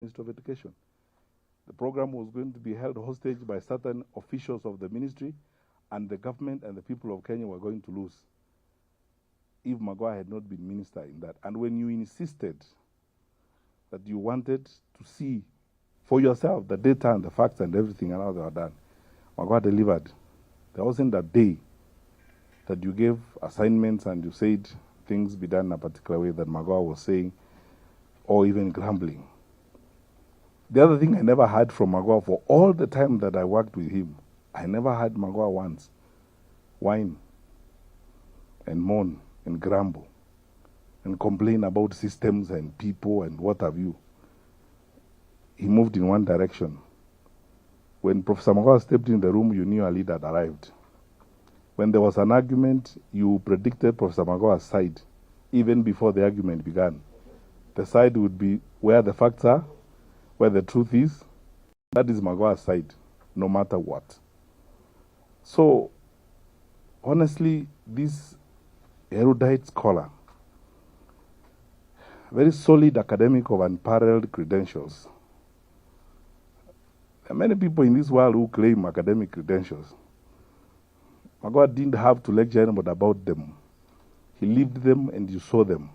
Ministry of Education. The program was going to be held hostage by certain officials of the ministry, and the government and the people of Kenya were going to lose if Magoha had not been minister in that. And when you insisted that you wanted to see for yourself the data and the facts and everything and how they were done, Magoha delivered. There wasn't a day that you gave assignments and you said things be done in a particular way that Magoha was saying or even grumbling. The other thing I never heard from Magoha for all the time that I worked with him, I never heard Magoha once whine and moan and grumble and complain about systems and people and what have you. He moved in one direction. When Professor Magoha stepped in the room, you knew a leader had arrived. When there was an argument, you predicted Professor Magoha's side even before the argument began. The side would be where the facts are, where the truth is. That is Magoha's side, no matter what. So, honestly, this erudite scholar, very solid academic of unparalleled credentials. There are many people in this world who claim academic credentials. Magoha didn't have to lecture anybody about them. He lived them and you saw them.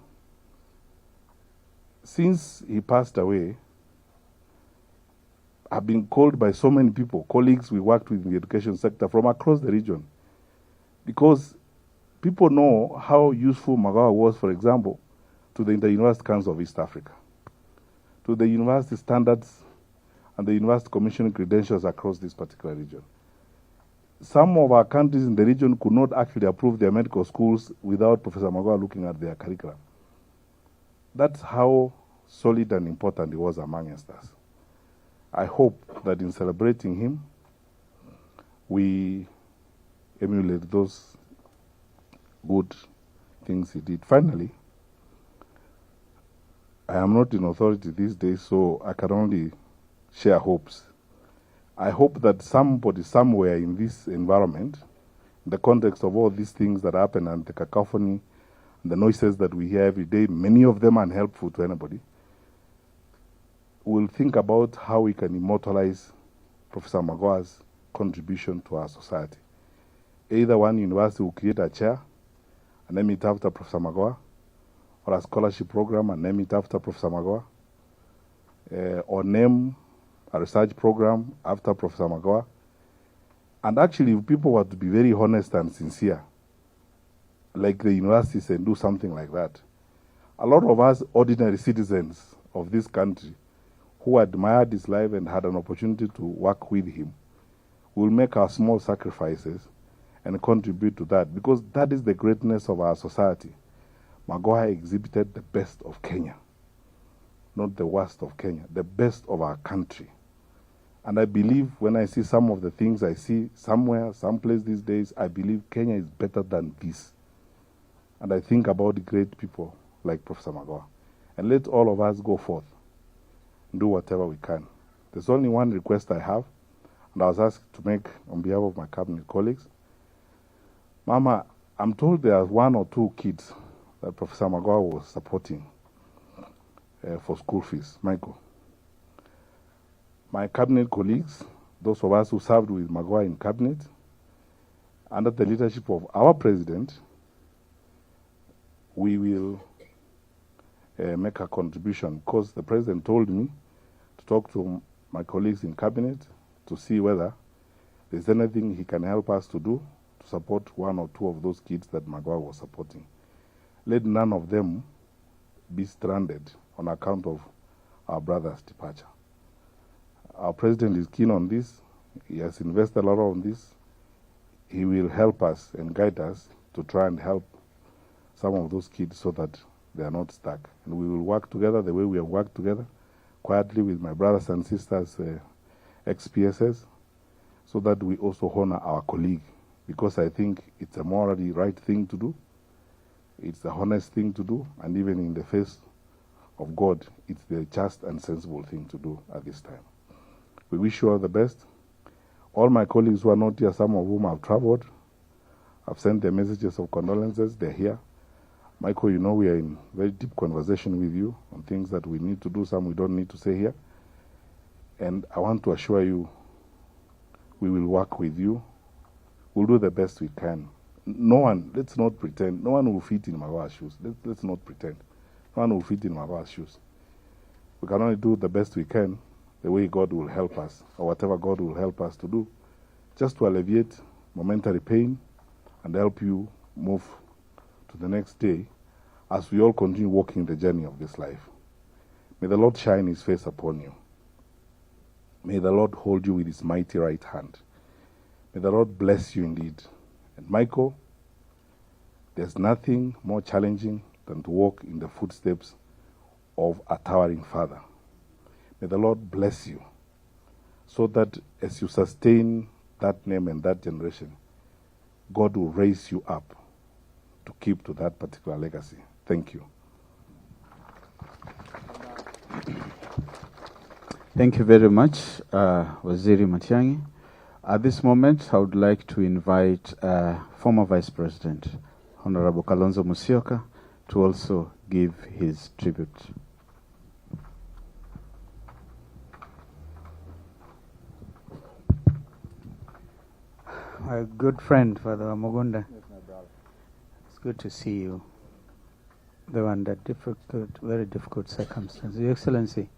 Since he passed away, I've been called by so many people, colleagues we worked with in the education sector from across the region, because people know how useful Magoha was, for example, to the Inter-University Council of East Africa, to the university standards and the university commissioning credentials across this particular region. Some of our countries in the region could not actually approve their medical schools without Professor Magoha looking at their curriculum. That's how solid and important he was amongst us. I hope that in celebrating him, we emulate those good things he did. Finally, I am not in authority these days, so I can only share hopes. I hope that somebody somewhere in this environment, in the context of all these things that happen and the cacophony, and the noises that we hear every day, many of them unhelpful to anybody, will think about how we can immortalize Professor Magoha's contribution to our society. Either one university will create a chair and name it after Professor Magoha, or a scholarship program and name it after Professor Magoha, or name a research program after Professor Magoha. And actually, if people were to be very honest and sincere, like the universities, and do something like that, a lot of us ordinary citizens of this country who admired his life and had an opportunity to work with him will make our small sacrifices and contribute to that, because that is the greatness of our society. Magoha exhibited the best of Kenya, not the worst of Kenya, the best of our country. And I believe when I see some of the things I see somewhere, someplace these days, I believe Kenya is better than this. And I think about great people like Professor Magoha. And let all of us go forth and do whatever we can. There's only one request I have, and I was asked to make on behalf of my cabinet colleagues. Mama, I'm told there are 1 or 2 kids that Professor Magoha was supporting for school fees. Michael, my cabinet colleagues, those of us who served with Magoha in cabinet, under the leadership of our president, we will make a contribution, because the president told me to talk to my colleagues in cabinet to see whether there's anything he can help us to do to support 1 or 2 of those kids that Magoha was supporting. Let none of them be stranded on account of our brother's departure. Our president is keen on this. He has invested a lot on this. He will help us and guide us to try and help some of those kids so that they are not stuck. And we will work together the way we have worked together, quietly with my brothers and sisters, ex-PSS, so that we also honor our colleague, because I think it's a morally right thing to do. It's the honest thing to do, and even in the face of God, it's the just and sensible thing to do at this time. We wish you all the best. All my colleagues who are not here, some of whom have traveled, have sent their messages of condolences. They're here. Michael, you know we are in very deep conversation with you on things that we need to do, some we don't need to say here. And I want to assure you, we will work with you. We'll do the best we can. No one, let's not pretend, no one will fit in Magoha's shoes. Let's not pretend. No one will fit in Magoha's shoes. We can only do the best we can, the way God will help us, or whatever God will help us to do, just to alleviate momentary pain and help you move to the next day as we all continue walking the journey of this life. May the Lord shine his face upon you. May the Lord hold you with his mighty right hand. May the Lord bless you indeed. And Michael, there's nothing more challenging than to walk in the footsteps of a towering father. May the Lord bless you so that as you sustain that name and that generation, God will raise you up to keep to that particular legacy. Thank you. Thank you very much, Waziri Matiang'i. At this moment, I would like to invite former Vice President, Honorable Kalonzo Musyoka, to also give his tribute. My good friend, Father Mugunda. Yes, my brother. It's good to see you. Though under very difficult circumstances. Your Excellency,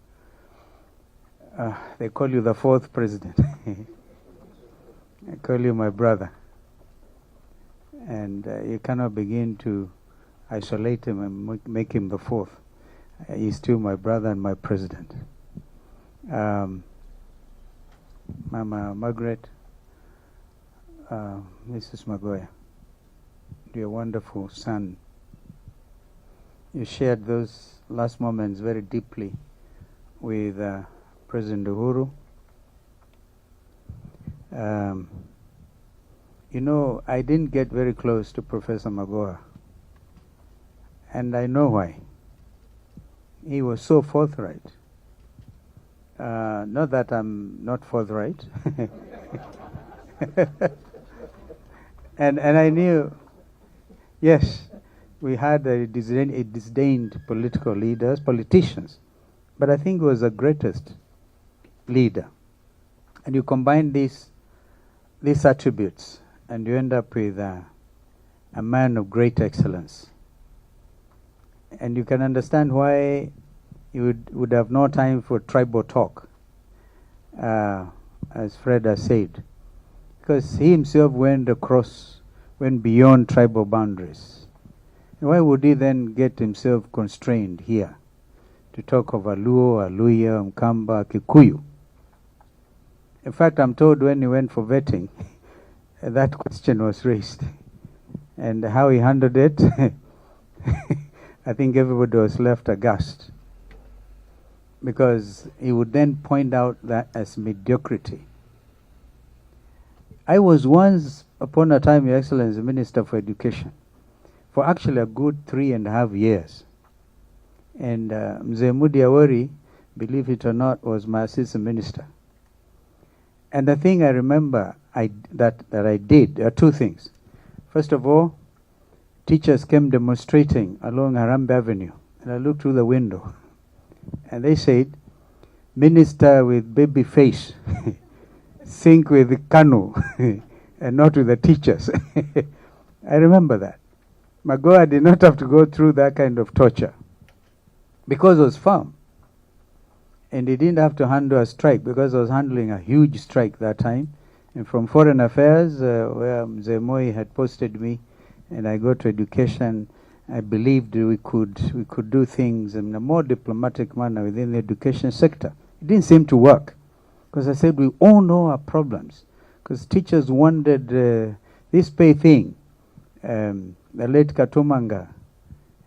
they call you the fourth president. I call you my brother. And you cannot begin to isolate him and make him the fourth. He's still my brother and my president. Mama Margaret, Mrs. Magoha, your wonderful son. You shared those last moments very deeply with President Uhuru. You know, I didn't get very close to Professor Magoha, and I know why. He was so forthright. Not that I'm not forthright. and I knew, yes, we had disdained politicians, but I think he was the greatest leader. And you combine these attributes, and you end up with a man of great excellence. And you can understand why you would have no time for tribal talk, as Fred has said, because he himself went beyond tribal boundaries. And why would he then get himself constrained here to talk of Aluo, Aluya, Mkamba, Kikuyu? In fact, I'm told when he went for vetting, that question was raised. And how he handled it, I think everybody was left aghast. Because he would then point out that as mediocrity. I was once, upon a time, Your Excellency, Minister for Education, for actually a good 3.5 years. And Mzee Mudi Awori, believe it or not, was my assistant minister. And the thing I remember that I did, there are two things. First of all, teachers came demonstrating along Harambee Avenue, and I looked through the window, and they said, "Minister with baby face, think with Kanu, and not with the teachers." I remember that. Magoha did not have to go through that kind of torture, because it was firm. And he didn't have to handle a strike, because I was handling a huge strike that time. And from Foreign Affairs, where Mzee Moi had posted me, and I got to education, I believed we could do things in a more diplomatic manner within the education sector. It didn't seem to work, because I said we all know our problems. Because teachers wanted this pay thing, the late Katumanga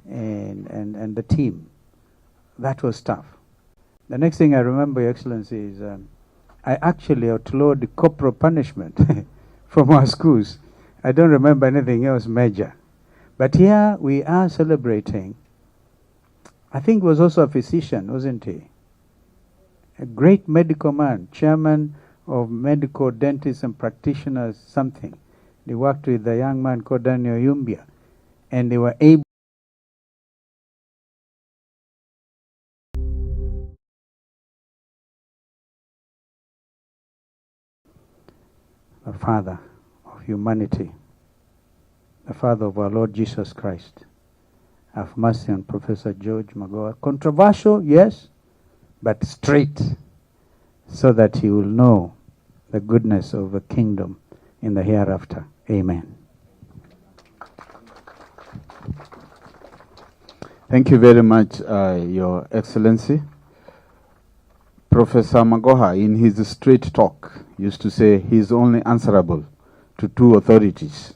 and the team. That was tough. The next thing I remember, Your Excellency, is I actually outlawed the corporal punishment from our schools. I don't remember anything else major. But here we are celebrating. I think he was also a physician, wasn't he? A great medical man, chairman of medical dentists and practitioners, something. They worked with a young man called Daniel Yumbia, and they were able the Father of humanity, the Father of our Lord Jesus Christ, have mercy on Professor George Magoha. Controversial, yes, but straight, so that he will know the goodness of the kingdom in the hereafter. Amen. Thank you very much, Your Excellency. Professor Magoha, in his straight talk, used to say he is only answerable to two authorities.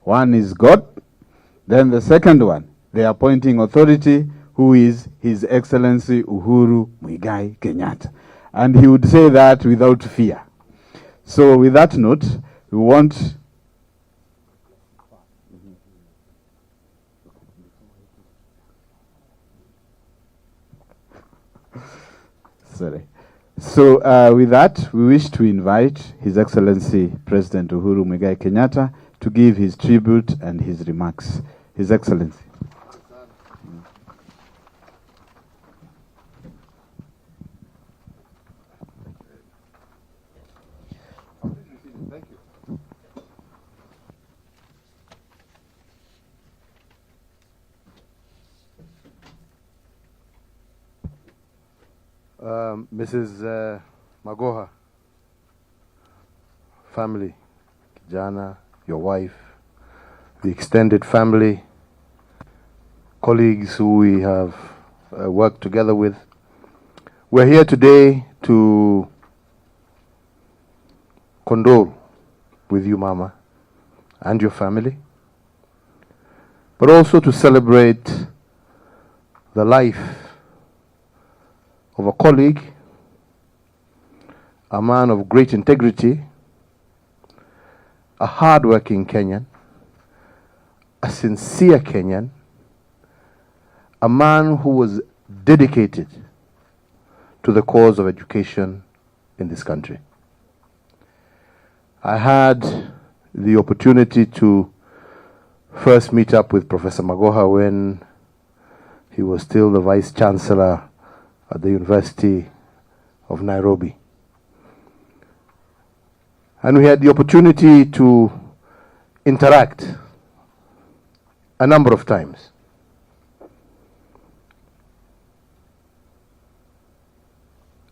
One is God, then the second one, the appointing authority, who is His Excellency Uhuru Muigai Kenyatta. And he would say that without fear. So with that note, we want sorry. So with that, we wish to invite His Excellency President Uhuru Muigai Kenyatta to give his tribute and his remarks. His Excellency. Thank you. Mrs. Magoha, family, Kijana, your wife, the extended family, colleagues who we have worked together with. We're here today to condole with you, Mama, and your family, but also to celebrate the life of a colleague, a man of great integrity, a hard-working Kenyan, a sincere Kenyan, a man who was dedicated to the cause of education in this country. I had the opportunity to first meet up with Professor Magoha when he was still the Vice Chancellor at the University of Nairobi. And we had the opportunity to interact a number of times.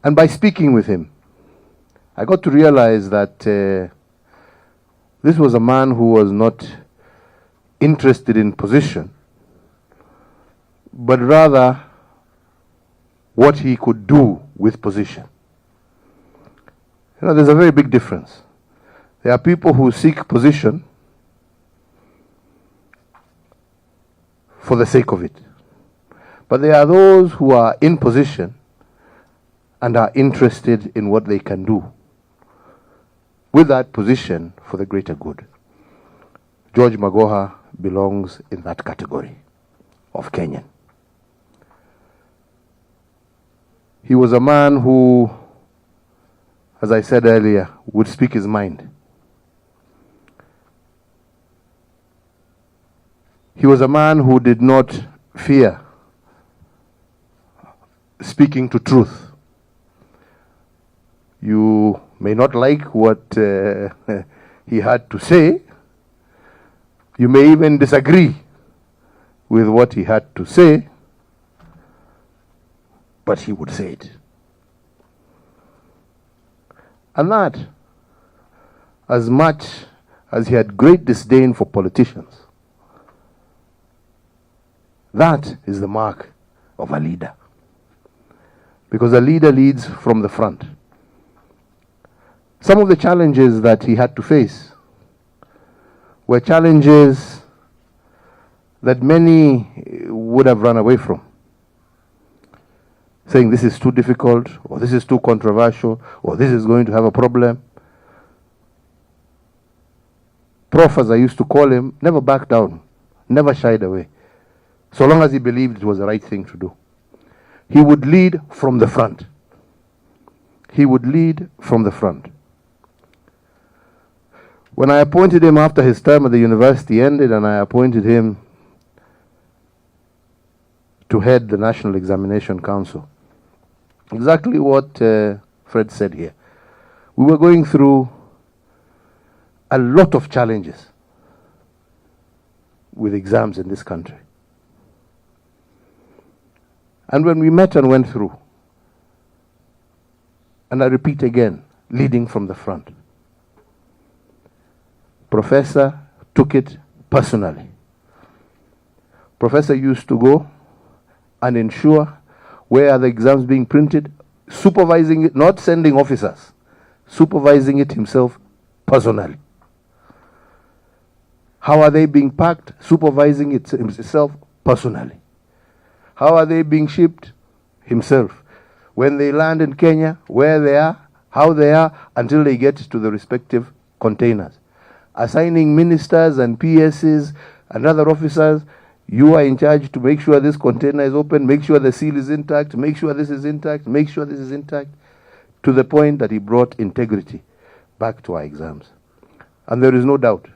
And by speaking with him, I got to realize that this was a man who was not interested in position, but rather what he could do with position. You know, there's a very big difference. There are people who seek position for the sake of it. But there are those who are in position and are interested in what they can do with that position for the greater good. George Magoha belongs in that category of Kenyan. He was a man who, as I said earlier, would speak his mind. He was a man who did not fear speaking to truth. You may not like what he had to say. You may even disagree with what he had to say, but he would say it. And that, as much as he had great disdain for politicians, that is the mark of a leader. Because a leader leads from the front. Some of the challenges that he had to face were challenges that many would have run away from, saying this is too difficult, or this is too controversial, or this is going to have a problem. Prof, as I used to call him, never backed down, never shied away, so long as he believed it was the right thing to do. He would lead from the front. He would lead from the front. When I appointed him after his term at the university ended, and I appointed him to head the National Examination Council, exactly what Fred said here. We were going through a lot of challenges with exams in this country. And when we met and went through, and I repeat again, leading from the front, Professor took it personally. Professor used to go and ensure where are the exams being printed, supervising it, not sending officers, supervising it himself personally. How are they being packed? Supervising it himself personally. How are they being shipped? Himself. When they land in Kenya, where they are, how they are, until they get to the respective containers. Assigning ministers and PSs and other officers, you are in charge to make sure this container is open, make sure the seal is intact, make sure this is intact, make sure this is intact, to the point that he brought integrity back to our exams. And there is no doubt,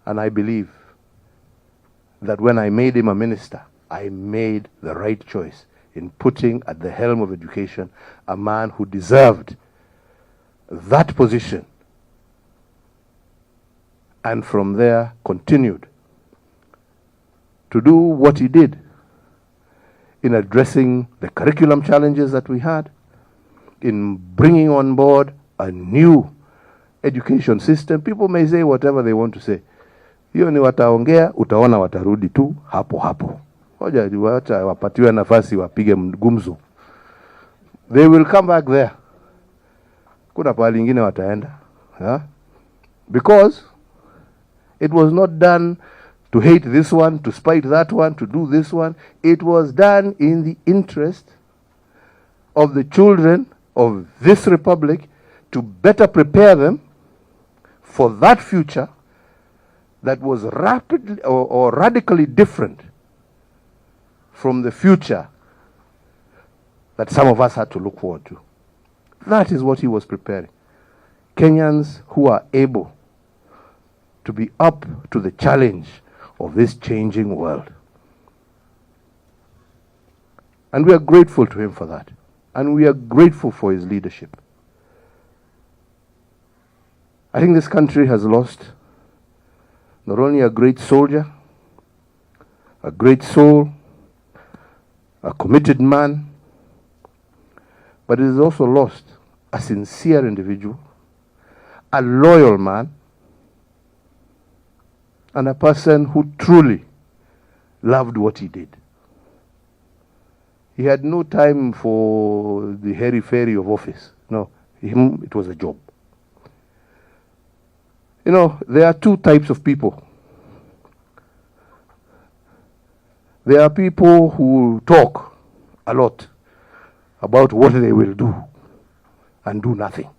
and I believe that when I made him a minister, I made the right choice in putting at the helm of education a man who deserved that position, and from there continued to do what he did in addressing the curriculum challenges that we had, in bringing on board a new education system. People may say whatever they want to say. Hiyo ni wataongea, utaona watarudi tu hapo hapo. Hoja wacha wapatiwe nafasi wapige gumzo. They will come back there. Kuna pahali ingine wataenda. Because it was not done to hate this one, to spite that one, to do this one. It was done in the interest of the children of this republic, to better prepare them for that future that was rapidly or radically different from the future that some of us had to look forward to. That is what he was preparing. Kenyans who are able to be up to the challenge of this changing world. And we are grateful to him for that. And we are grateful for his leadership. I think this country has lost not only a great soldier, a great soul, a committed man, but it has also lost a sincere individual, a loyal man, and a person who truly loved what he did. He had no time for the hairy-fairy of office. No, him, it was a job. You know, there are two types of people. There are people who talk a lot about what they will do and do nothing.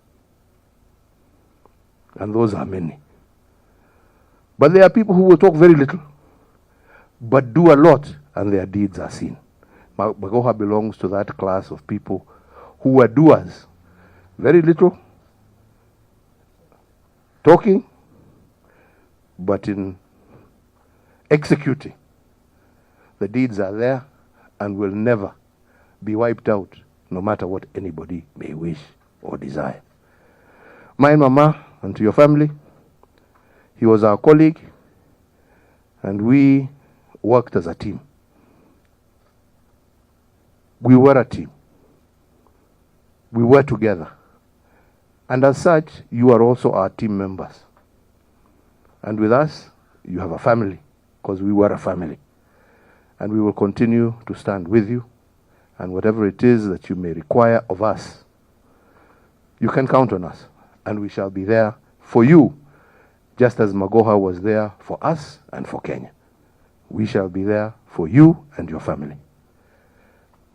And those are many. But there are people who will talk very little, but do a lot, and their deeds are seen. Magoha belongs to that class of people who are doers. Very little, talking, but in executing. The deeds are there and will never be wiped out, no matter what anybody may wish or desire. My mama, and to your family, he was our colleague, and we worked as a team. We were a team. We were together. And as such, you are also our team members. And with us, you have a family, because we were a family. And we will continue to stand with you, and whatever it is that you may require of us, you can count on us, and we shall be there for you, just as Magoha was there for us and for Kenya. We shall be there for you and your family.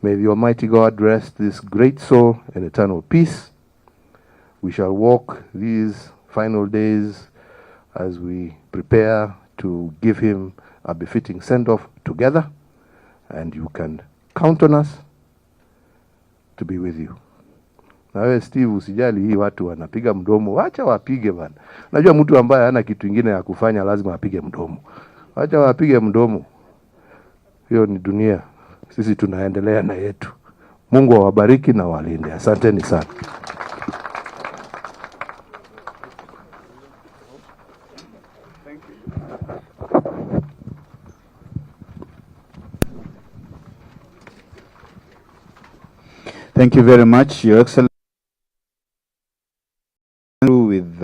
May the Almighty God rest this great soul in eternal peace. We shall walk these final days as we prepare to give him a befitting send-off together, and you can count on us to be with you. Na wewe Steve, usijali hii watu wanapiga mdomo, wacha wapige bana. Najua mtu ambaye hana kitu kingine ya kufanya lazima apige mdomo. Wacha wapige mdomo. Hiyo ni dunia. Sisi tunaendelea na yetu. Mungu awabariki na walinde. Asanteni sana. Thank you very much, Your Excellency. With